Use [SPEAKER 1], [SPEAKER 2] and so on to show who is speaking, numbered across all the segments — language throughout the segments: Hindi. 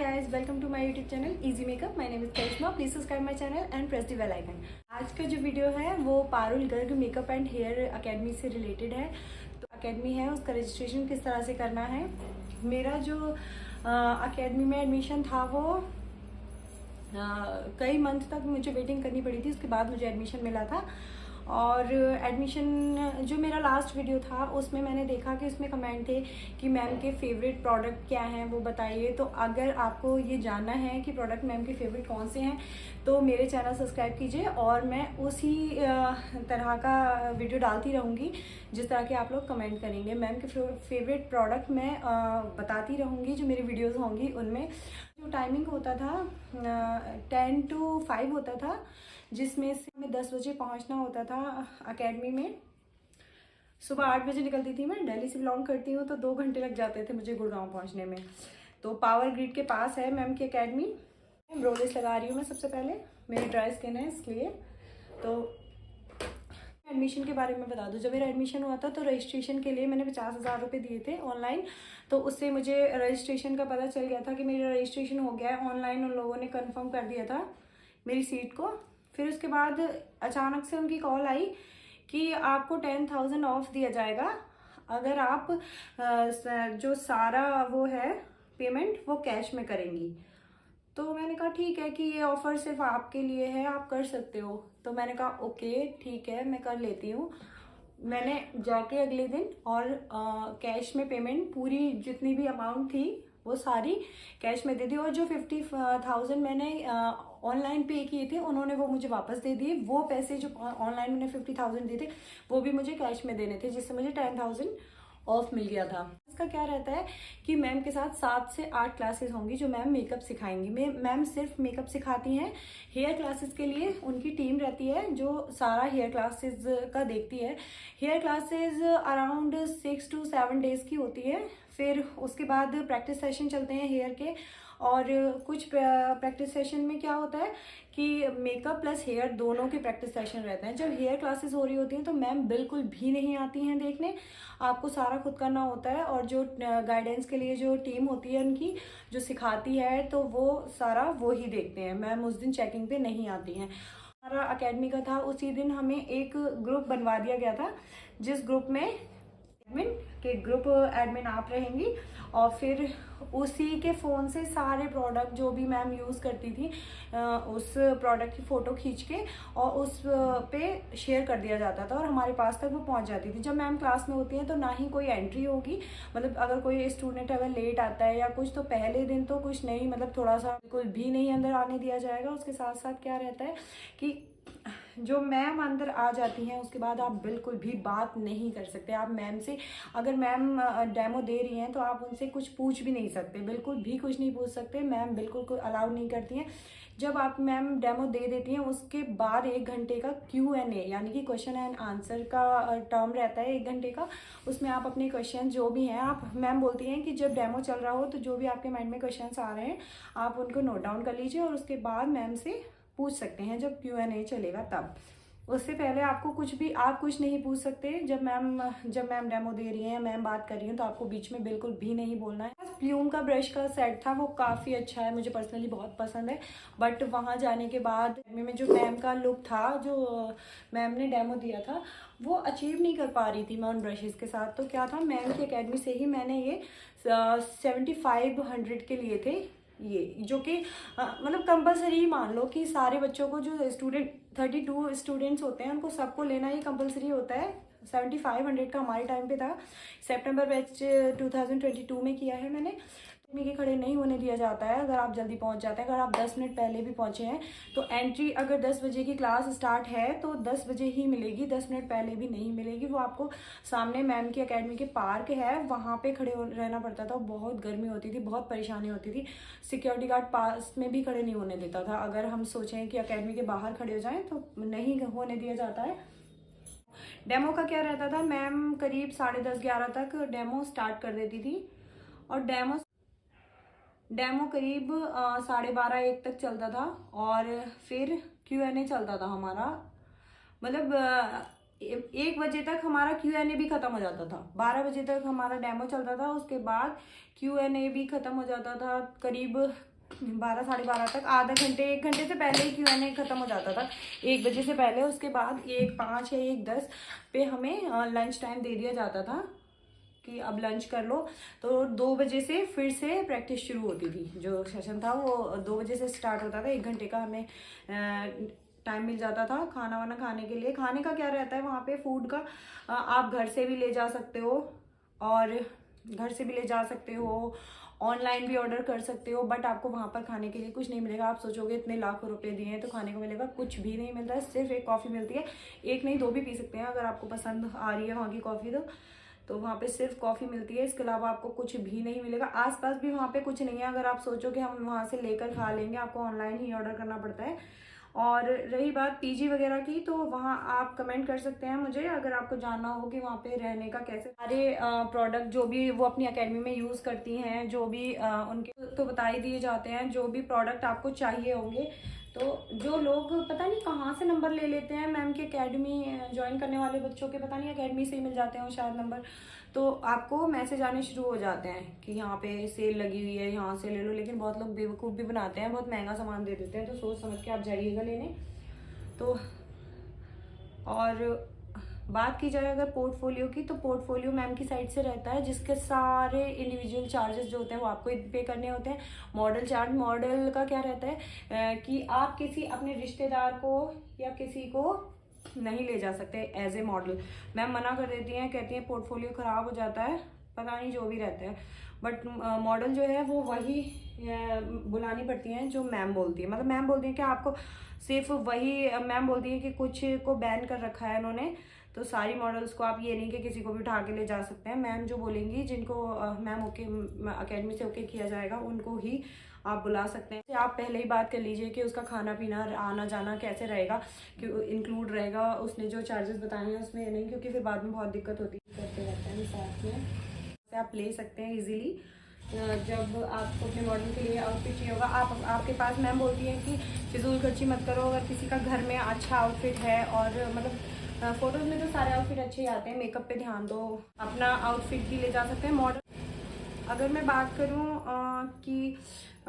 [SPEAKER 1] guys, welcome to my YouTube channel Easy Makeup. My name is Karishma. Please subscribe my channel and press the bell icon. आज का जो वीडियो है वो Parul Garg makeup and hair academy से रिलेटेड है। तो अकेडमी है, उसका रजिस्ट्रेशन किस तरह से करना है। मेरा जो अकेडमी में एडमिशन था वो कई मंथ तक मुझे वेटिंग करनी पड़ी थी, उसके बाद मुझे एडमिशन मिला था। और एडमिशन जो मेरा लास्ट वीडियो था उसमें मैंने देखा कि उसमें कमेंट थे कि मैम के फेवरेट प्रोडक्ट क्या हैं वो बताइए। तो अगर आपको ये जानना है कि प्रोडक्ट मैम के फेवरेट कौन से हैं तो मेरे चैनल सब्सक्राइब कीजिए और मैं उसी तरह का वीडियो डालती रहूँगी जिस तरह के आप लोग कमेंट करेंगे। मैम के फेवरेट प्रोडक्ट मैं बताती रहूँगी जो मेरी वीडियोज़ होंगी उनमें। जो टाइमिंग होता था 10 to 5 होता था, जिसमें से हमें 10 बजे पहुंचना होता था एकेडमी में। सुबह 8 बजे निकलती थी, मैं दिल्ली से बिलोंग करती हूँ तो 2 घंटे लग जाते थे मुझे गुड़गांव पहुंचने में। तो पावर ग्रिड के पास है मैम की एकेडमी। ब्रोलेस लगा रही हूँ मैं सबसे पहले, मेरी ड्राई स्किन है इसलिए। तो एडमिशन के बारे में बता दूँ, जब मेरा एडमिशन हुआ था तो रजिस्ट्रेशन के लिए मैंने 50,000 रुपये दिए थे ऑनलाइन। तो उससे मुझे रजिस्ट्रेशन का पता चल गया था कि मेरा रजिस्ट्रेशन हो गया है ऑनलाइन। उन लोगों ने कंफर्म कर दिया था मेरी सीट को। फिर उसके बाद अचानक से उनकी कॉल आई कि आपको 10,000 ऑफ दिया जाएगा अगर आप जो सारा वो है पेमेंट वो कैश में करेंगी। तो मैंने कहा ठीक है कि ये ऑफ़र सिर्फ आपके लिए है, आप कर सकते हो। तो मैंने कहा ओके ठीक है मैं कर लेती हूँ। मैंने जाके अगले दिन और कैश में पेमेंट पूरी जितनी भी अमाउंट थी वो सारी कैश में दे दी। और जो 50,000 मैंने ऑनलाइन पे किए थे उन्होंने वो मुझे वापस दे दिए। वो पैसे जो ऑनलाइन मैंने 50,000 दिए थे वो भी मुझे कैश में देने थे, जिससे मुझे 10,000 ऑफ मिल गया था। इसका क्या रहता है कि मैम के साथ 7 से 8 क्लासेस होंगी जो मैम मेकअप सिखाएंगी। मैम सिर्फ मेकअप सिखाती हैं। हेयर क्लासेस के लिए उनकी टीम रहती है जो सारा हेयर क्लासेस का देखती है। Hair classes around 6 to 7 days की होती है। फिर उसके बाद प्रैक्टिस सेशन चलते हैं हेयर के। और कुछ प्रैक्टिस सेशन में क्या होता है कि मेकअप प्लस हेयर दोनों के प्रैक्टिस सेशन रहते हैं। जब हेयर क्लासेस हो रही होती हैं तो मैम बिल्कुल भी नहीं आती हैं देखने, आपको सारा खुद करना होता है। और जो गाइडेंस के लिए जो टीम होती है उनकी जो सिखाती है तो वो सारा वो ही देखते हैं। मैम उस दिन चेकिंग पे नहीं आती हैं। हमारा अकेडमी का था, उसी दिन हमें एक ग्रुप बनवा दिया गया था जिस ग्रुप में एडमिन के ग्रुप एडमिन आप रहेंगी। और फिर उसी के फ़ोन से सारे प्रोडक्ट जो भी मैम यूज़ करती थी उस प्रोडक्ट की फ़ोटो खींच के और उस पे शेयर कर दिया जाता था और हमारे पास तक वो पहुंच जाती थी। जब मैम क्लास में होती हैं तो ना ही कोई एंट्री होगी, मतलब अगर कोई स्टूडेंट अगर लेट आता है या कुछ तो पहले दिन तो कुछ नहीं, मतलब थोड़ा सा बिल्कुल भी नहीं अंदर आने दिया जाएगा। उसके साथ साथ क्या रहता है कि जो मैम अंदर आ जाती हैं उसके बाद आप बिल्कुल भी बात नहीं कर सकते। आप मैम से अगर मैम डेमो दे रही हैं तो आप उनसे कुछ पूछ भी नहीं सकते, बिल्कुल भी कुछ नहीं पूछ सकते। मैम बिल्कुल कोई अलाउ नहीं करती हैं। जब आप मैम डेमो दे देती हैं उसके बाद 1 घंटे का Q&A यानी कि क्वेश्चन एंड आंसर का टर्म रहता है 1 घंटे का। उसमें आप अपने क्वेश्चन जो भी हैं, आप मैम बोलती हैं कि जब डेमो चल रहा हो तो जो भी आपके माइंड में क्वेश्चन आ रहे हैं आप उनको नोट डाउन कर लीजिए और उसके बाद मैम से पूछ सकते हैं जब Q&A चलेगा तब। उससे पहले आपको आप कुछ नहीं पूछ सकते। जब मैम डेमो दे रही हैं, मैम बात कर रही हैं तो आपको बीच में बिल्कुल भी नहीं बोलना है। प्लूम का ब्रश का सेट था वो काफ़ी अच्छा है, मुझे पर्सनली बहुत पसंद है। बट वहाँ जाने के बाद में जो मैम का लुक था, जो मैम ने डेमो दिया था वो अचीव नहीं कर पा रही थी मैं उन ब्रशेज़ के साथ। तो क्या था, मैम की अकेडमी से ही मैंने ये 7500 के लिए थे ये, जो कि मतलब कंपलसरी मान लो कि सारे बच्चों को, जो स्टूडेंट 32 स्टूडेंट्स होते हैं उनको सबको लेना ही कंपलसरी होता है। 7500 का हमारे टाइम पे था। सितंबर बैच 2022 में किया है मैंने। के खड़े नहीं होने दिया जाता है अगर आप जल्दी पहुंच जाते हैं। अगर आप 10 मिनट पहले भी पहुंचे हैं तो एंट्री, अगर 10 बजे की क्लास स्टार्ट है तो 10 बजे ही मिलेगी, 10 मिनट पहले भी नहीं मिलेगी। वो आपको सामने मैम की एकेडमी के पार्क है वहाँ पे खड़े रहना पड़ता था। बहुत गर्मी होती थी, बहुत परेशानी होती थी। सिक्योरिटी गार्ड पास में भी खड़े नहीं होने देता था। अगर हम सोचें कि एकेडमी के बाहर खड़े हो जाएँ तो नहीं होने दिया जाता है। डेमो का क्या रहता था, मैम करीब 10:30-11 तक डेमो स्टार्ट कर देती थी और डेमो करीब 12:30-1 तक चलता था। और फिर Q&A चलता था हमारा, मतलब 1 बजे तक हमारा Q&A भी ख़त्म हो जाता था। 12 बजे तक हमारा डेमो चलता था, उसके बाद Q&A भी ख़त्म हो जाता था। करीब 12 साढ़े 12 तक, आधा घंटे 1 घंटे से पहले ही Q&A ख़त्म हो जाता था, 1 बजे से पहले। उसके बाद 1:05 या 1:10 पे हमें लंच टाइम दे दिया जाता था कि अब लंच कर लो। तो 2 बजे से फिर से प्रैक्टिस शुरू होती थी। जो सेशन था वो 2 बजे से स्टार्ट होता था। 1 घंटे का हमें टाइम मिल जाता था खाना वाना खाने के लिए। खाने का क्या रहता है वहाँ पे, फूड का आप घर से भी ले जा सकते हो, और घर से भी ले जा सकते हो, ऑनलाइन भी ऑर्डर कर सकते हो, बट आपको वहाँ पर खाने के लिए कुछ नहीं मिलेगा। आप सोचोगे इतने लाखों रुपए दिए हैं तो खाने को मिलेगा, कुछ भी नहीं मिलता है। सिर्फ एक कॉफ़ी मिलती है, एक नहीं 2 भी पी सकते हैं अगर आपको पसंद आ रही है वहाँ की कॉफ़ी। तो वहाँ पे सिर्फ कॉफ़ी मिलती है, इसके अलावा आपको कुछ भी नहीं मिलेगा। आसपास भी वहाँ पे कुछ नहीं है। अगर आप सोचो कि हम वहाँ से लेकर खा लेंगे, आपको ऑनलाइन ही ऑर्डर करना पड़ता है। और रही बात पीजी वगैरह की, तो वहाँ आप कमेंट कर सकते हैं मुझे अगर आपको जानना हो कि वहाँ पे रहने का कैसे। सारे प्रोडक्ट जो भी वो अपनी एकेडमी में यूज़ करती हैं, जो भी उनके तो बता ही दिए जाते हैं। जो भी प्रोडक्ट आपको चाहिए होंगे, तो जो लोग पता नहीं कहाँ से नंबर ले लेते हैं मैम की एकेडमी ज्वाइन करने वाले बच्चों के, पता नहीं एकेडमी से ही मिल जाते हैं शायद नंबर, तो आपको मैसेज आने शुरू हो जाते हैं कि यहाँ पे सेल लगी हुई है, यहाँ से ले लो। लेकिन बहुत लोग बेवकूफ़ भी बनाते हैं, बहुत महंगा सामान दे देते हैं, तो सोच समझ के आप जाइएगा लेने। तो और बात की जाए अगर पोर्टफोलियो की, तो पोर्टफोलियो मैम की साइड से रहता है, जिसके सारे इंडिविजुअल चार्जेस जो होते हैं वो आपको पे करने होते हैं। मॉडल चार्ज, मॉडल का क्या रहता है कि आप किसी अपने रिश्तेदार को या किसी को नहीं ले जा सकते एज ए मॉडल। मैम मना कर देती हैं, कहती हैं पोर्टफोलियो ख़राब हो जाता है, पता नहीं जो भी रहता है। बट मॉडल जो है वो वही बुलानी पड़ती हैं जो मैम बोलती है। मतलब मैम बोलती हैं कि आपको सिर्फ वही, मैम बोलती है कि कुछ को बैन कर रखा है इन्होंने, तो सारी मॉडल्स को आप ये नहीं कि किसी को भी उठा के ले जा सकते हैं। मैम जो बोलेंगी, जिनको मैम ओके एकेडमी से ओके किया जाएगा, उनको ही आप बुला सकते हैं। आप पहले ही बात कर लीजिए कि उसका खाना पीना आना जाना कैसे रहेगा, कि इंक्लूड रहेगा उसने जो चार्जेस बताए हैं उसमें नहीं, क्योंकि फिर बाद में बहुत दिक्कत होती है करते रहते हैं साथ में। आप ले सकते हैं इजीली जब आपको अपने मॉडल के लिए आउटफिट चाहिए होगा। आपके पास मैम बोलती है कि फिजूल खर्ची मत करो। अगर किसी का घर में अच्छा आउटफिट है, और मतलब फोटोज़ में तो सारे आउटफिट अच्छे ही आते हैं, मेकअप पे ध्यान दो, अपना आउटफिट भी ले जा सकते हैं मॉडल। अगर मैं बात करूँ कि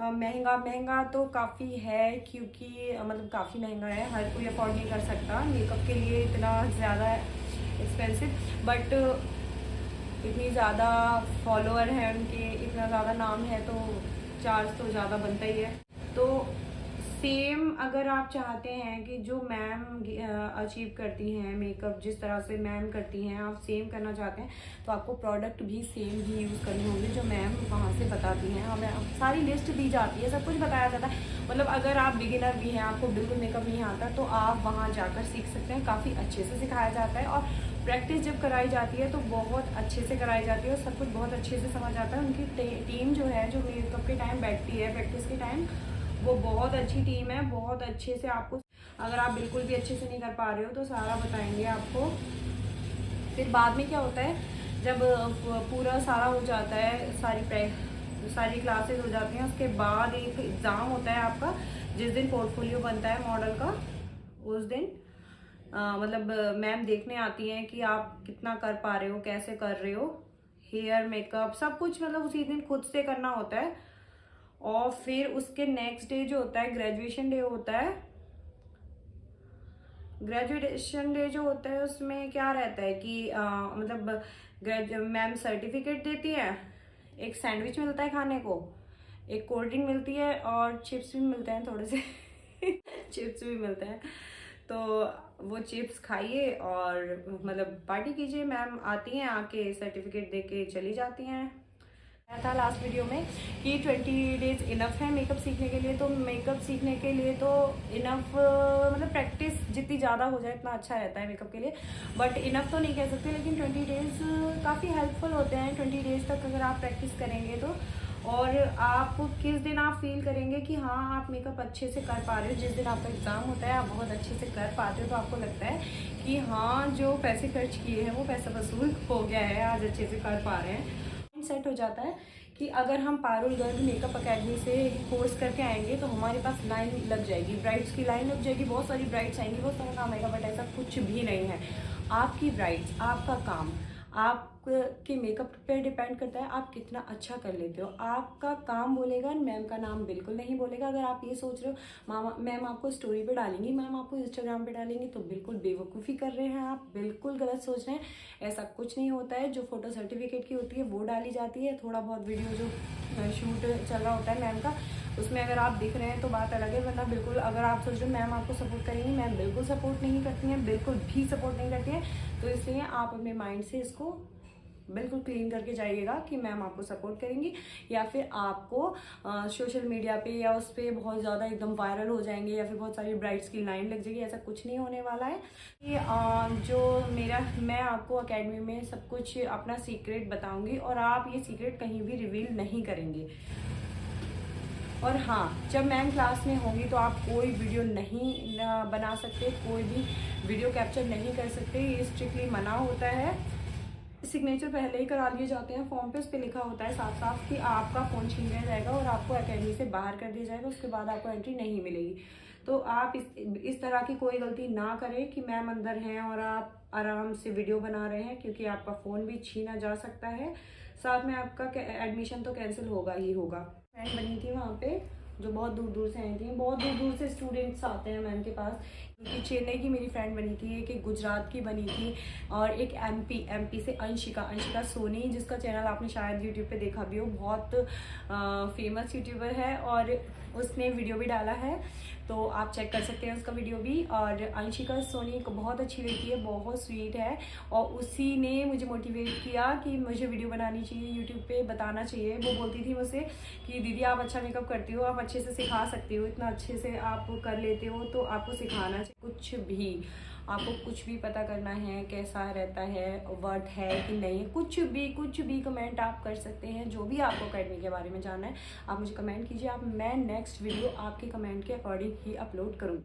[SPEAKER 1] महंगा तो काफ़ी है, क्योंकि मतलब काफ़ी महंगा है, हर कोई अफोर्ड नहीं कर सकता मेकअप के लिए इतना ज़्यादा एक्सपेंसिव। बट इतनी ज़्यादा फॉलोअर हैं उनके, इतना ज़्यादा नाम है, तो चार्ज तो ज़्यादा बनता ही है। तो सेम अगर आप चाहते हैं कि जो मैम अचीव करती हैं मेकअप, जिस तरह से मैम करती हैं, आप सेम करना चाहते हैं, तो आपको प्रोडक्ट भी सेम ही यूज़ करने होंगे जो मैम वहाँ से बताती हैं। हमें सारी लिस्ट दी जाती है, सब कुछ बताया जाता है। मतलब अगर आप बिगिनर भी हैं, आपको बिल्कुल मेकअप नहीं आता, तो आप वहाँ जाकर सीख सकते हैं। काफ़ी अच्छे से सिखाया जाता है, और प्रैक्टिस जब कराई जाती है तो बहुत अच्छे से कराई जाती है, और सब कुछ बहुत अच्छे से समझ आता है। उनकी टीम जो है, जो मेकअप के टाइम बैठती है प्रैक्टिस के टाइम, वो बहुत अच्छी टीम है। बहुत अच्छे से आपको, अगर आप बिल्कुल भी अच्छे से नहीं कर पा रहे हो तो सारा बताएंगे आपको। फिर बाद में क्या होता है, जब पूरा सारा हो जाता है, सारी क्लासेस हो जाती हैं, उसके बाद एक एग्ज़ाम होता है आपका, जिस दिन पोर्टफोलियो बनता है मॉडल का। उस दिन मतलब मैम देखने आती हैं कि आप कितना कर पा रहे हो, कैसे कर रहे हो, हेयर मेकअप सब कुछ, मतलब उसी दिन खुद से करना होता है। और फिर उसके नेक्स्ट डे जो होता है ग्रेजुएशन डे होता है। ग्रेजुएशन डे जो होता है उसमें क्या रहता है कि मतलब मैम सर्टिफिकेट देती है, एक सैंडविच मिलता है खाने को, एक कोल्ड ड्रिंक मिलती है, और चिप्स भी मिलते हैं थोड़े से चिप्स भी मिलते हैं। तो वो चिप्स खाइए और मतलब पार्टी कीजिए। मैम आती हैं, आके सर्टिफिकेट दे के चली जाती हैं। था लास्ट वीडियो में कि 20 डेज इनफ है मेकअप सीखने के लिए। तो मेकअप सीखने के लिए तो इनफ मतलब प्रैक्टिस जितनी ज़्यादा हो जाए इतना अच्छा रहता है मेकअप के लिए, बट इनफ तो नहीं कह सकते। लेकिन 20 डेज काफ़ी हेल्पफुल होते हैं। 20 डेज तक अगर आप प्रैक्टिस करेंगे तो, और आप किस दिन आप फील करेंगे कि हाँ आप मेकअप अच्छे से कर पा रहे हो, जिस दिन आपका एग्ज़ाम होता है आप बहुत अच्छे से कर पाते हो, तो आपको लगता है कि हाँ जो पैसे खर्च किए हैं वो पैसा वसूल हो गया है, आज अच्छे से कर पा रहे हैं। सेट हो जाता है कि अगर हम पारुल गर्ग मेकअप एकेडमी से कोर्स करके आएंगे तो हमारे पास लाइन लग जाएगी, ब्राइड्स की लाइन लग जाएगी, बहुत सारी ब्राइड्स आएंगी, बहुत सारा काम आएगा। बट ऐसा कुछ भी नहीं है। आपकी ब्राइड्स, आपका काम, आप आपके मेकअप पे डिपेंड करता है आप कितना अच्छा कर लेते हो। आपका काम बोलेगा, मैम का नाम बिल्कुल नहीं बोलेगा। अगर आप ये सोच रहे हो मामा मैम आपको स्टोरी पे डालेंगी, मैम आपको इंस्टाग्राम पे डालेंगी, तो बिल्कुल बेवकूफ़ी कर रहे हैं आप, बिल्कुल गलत सोच रहे हैं। ऐसा कुछ नहीं होता है। जो फोटो सर्टिफिकेट की होती है वो डाली जाती है, थोड़ा बहुत वीडियो जो शूट चल रहा होता है मैम का, उसमें अगर आप दिख रहे हैं तो बात अलग है, वरना बिल्कुल अगर आप सोच रहे हो मैम आपको सपोर्ट करेंगी, मैम बिल्कुल सपोर्ट नहीं करती हैं, बिल्कुल भी सपोर्ट नहीं करती हैं। तो इसलिए आप अपने माइंड से इसको बिल्कुल क्लीन करके जाइएगा कि मैम आपको सपोर्ट करेंगी, या फिर आपको सोशल मीडिया पे या उस पर बहुत ज़्यादा एकदम वायरल हो जाएंगे, या फिर बहुत सारी ब्राइड्स की लाइन लग जाएगी। ऐसा कुछ नहीं होने वाला है। ये जो मैं आपको अकेडमी में सब कुछ अपना सीक्रेट बताऊंगी, और आप ये सीक्रेट कहीं भी रिवील नहीं करेंगे। और हाँ, जब मैम क्लास में होंगी तो आप कोई वीडियो नहीं बना सकते, कोई भी वीडियो कैप्चर नहीं कर सकते, ये स्ट्रिक्टली मना होता है। सिग्नेचर पहले ही करा लिए जाते हैं फॉर्म पे, उस पर लिखा होता है साफ साफ कि आपका फ़ोन छीन लिया जाएगा और आपको अकेडमी से बाहर कर दिया जाएगा, उसके बाद आपको एंट्री नहीं मिलेगी। तो आप इस तरह की कोई गलती ना करें कि मैम अंदर हैं और आप आराम से वीडियो बना रहे हैं, क्योंकि आपका फ़ोन भी छीना जा सकता है। साथ में आपका एडमिशन तो कैंसिल होगा ही होगा। फ्रेंड बनी थी वहाँ पे जो बहुत दूर दूर से आई थी, बहुत दूर दूर से स्टूडेंट्स आते हैं मैम के पास, क्योंकि चेन्नई की मेरी फ्रेंड बनी थी, एक गुजरात की बनी थी, और एक एमपी से अंशिका सोनी, जिसका चैनल आपने शायद यूट्यूब पे देखा भी हो, बहुत फेमस यूट्यूबर है, और उसने वीडियो भी डाला है, तो आप चेक कर सकते हैं उसका वीडियो भी। और अंशिका सोनी को बहुत अच्छी लड़की है, बहुत स्वीट है, और उसी ने मुझे मोटिवेट किया कि मुझे वीडियो बनानी चाहिए, यूट्यूब पे बताना चाहिए। वो बोलती थी मुझसे कि दीदी आप अच्छा मेकअप करती हो, आप अच्छे से सिखा सकती हो, इतना अच्छे से आप कर लेते हो, तो आपको सिखाना चाहिए। कुछ भी आपको कुछ भी पता करना है, कैसा रहता है, वर्थ है कि नहीं, कुछ भी कमेंट आप कर सकते हैं। जो भी आपको अकेडमी के बारे में जानना है आप मुझे कमेंट कीजिए, मैं नेक्स्ट वीडियो आपके कमेंट के अकॉर्डिंग ही अपलोड करूँगी।